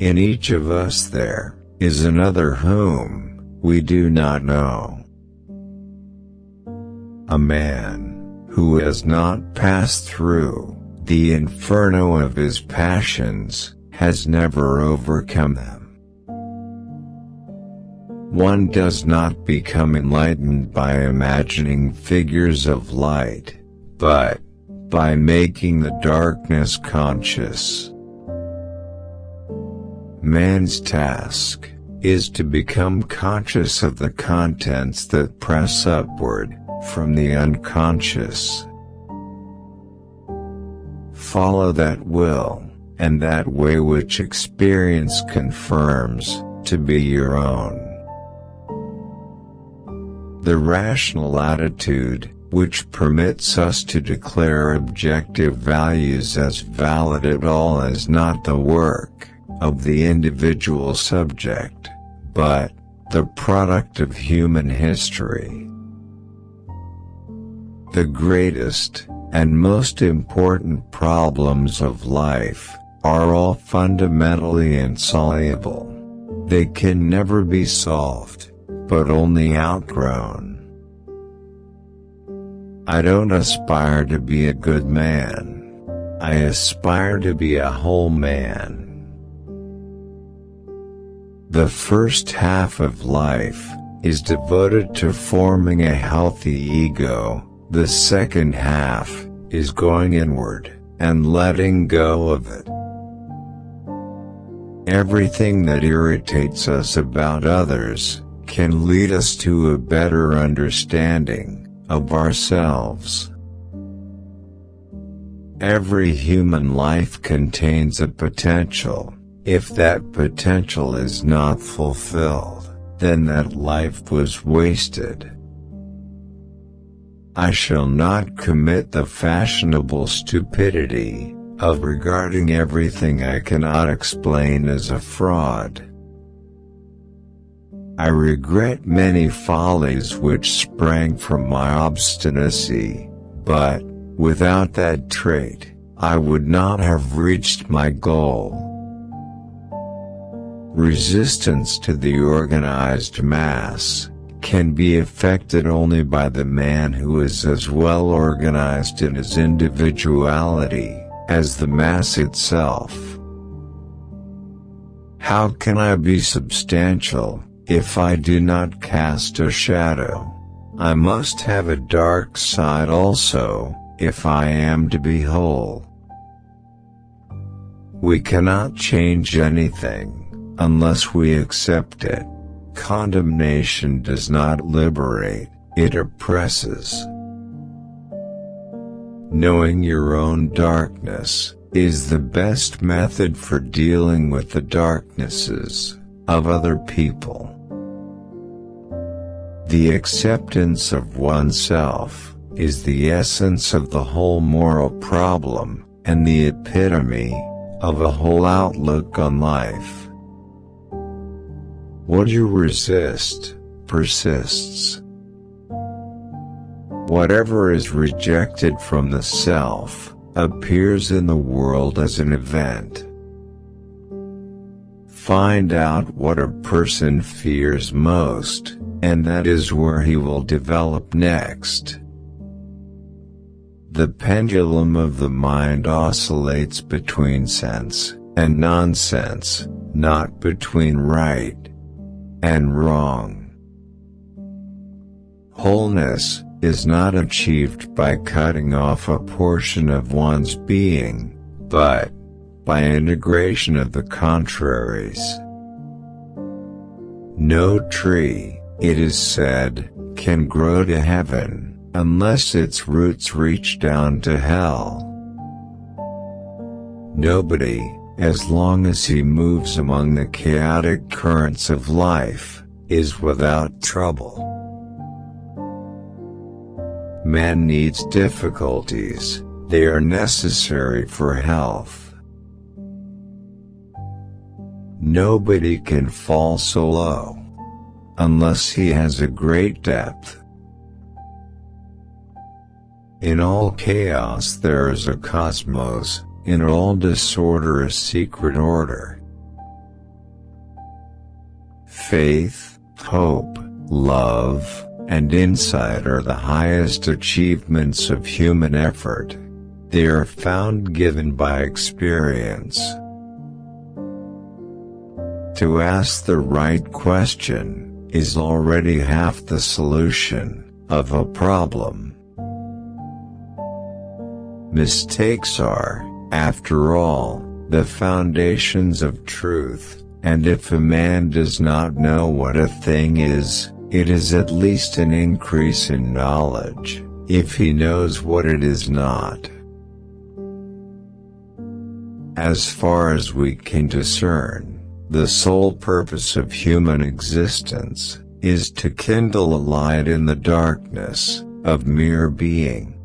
In each of us there is another whom we do not know. A man who has not passed through the inferno of his passions has never overcome them. One does not become enlightened by imagining figures of light, but by making the darkness conscious. Man's task is to become conscious of the contents that press upward from the unconscious. Follow that will, and that way which experience confirms to be your own. The rational attitude, which permits us to declare objective values as valid at all, is not the work of the individual subject, but the product of human history. The greatest and most important problems of life are all fundamentally insoluble. They can never be solved, but only outgrown. I don't aspire to be a good man. I aspire to be a whole man. The first half of life is devoted to forming a healthy ego. The second half is going inward and letting go of it. Everything that irritates us about others can lead us to a better understanding of ourselves. Every human life contains a potential. If that potential is not fulfilled, then that life was wasted. I shall not commit the fashionable stupidity of regarding everything I cannot explain as a fraud. I regret many follies which sprang from my obstinacy, but without that trait, I would not have reached my goal. Resistance to the organized mass can be effected only by the man who is as well organized in his individuality as the mass itself. How can I be substantial if I do not cast a shadow? I must have a dark side also, if I am to be whole. We cannot change anything unless we accept it. Condemnation does not liberate, it oppresses. Knowing your own darkness is the best method for dealing with the darknesses of other people. The acceptance of oneself is the essence of the whole moral problem and the epitome of a whole outlook on life. What you resist persists. Whatever is rejected from the self appears in the world as an event. Find out what a person fears most, and that is where he will develop next. The pendulum of the mind oscillates between sense and nonsense, not between right and wrong. Wholeness is not achieved by cutting off a portion of one's being, but by integration of the contraries. No tree, it is said, can grow to heaven unless its roots reach down to hell. Nobody, as long as he moves among the chaotic currents of life, is without trouble. Man needs difficulties, they are necessary for health. Nobody can fall so low unless he has a great depth. In all chaos there is a cosmos, in all disorder a secret order. Faith, hope, love, and insight are the highest achievements of human effort. They are found given by experience. To ask the right question is already half the solution of a problem. Mistakes are, after all, the foundations of truth, and if a man does not know what a thing is, it is at least an increase in knowledge, if he knows what it is not. As far as we can discern, the sole purpose of human existence is to kindle a light in the darkness of mere being.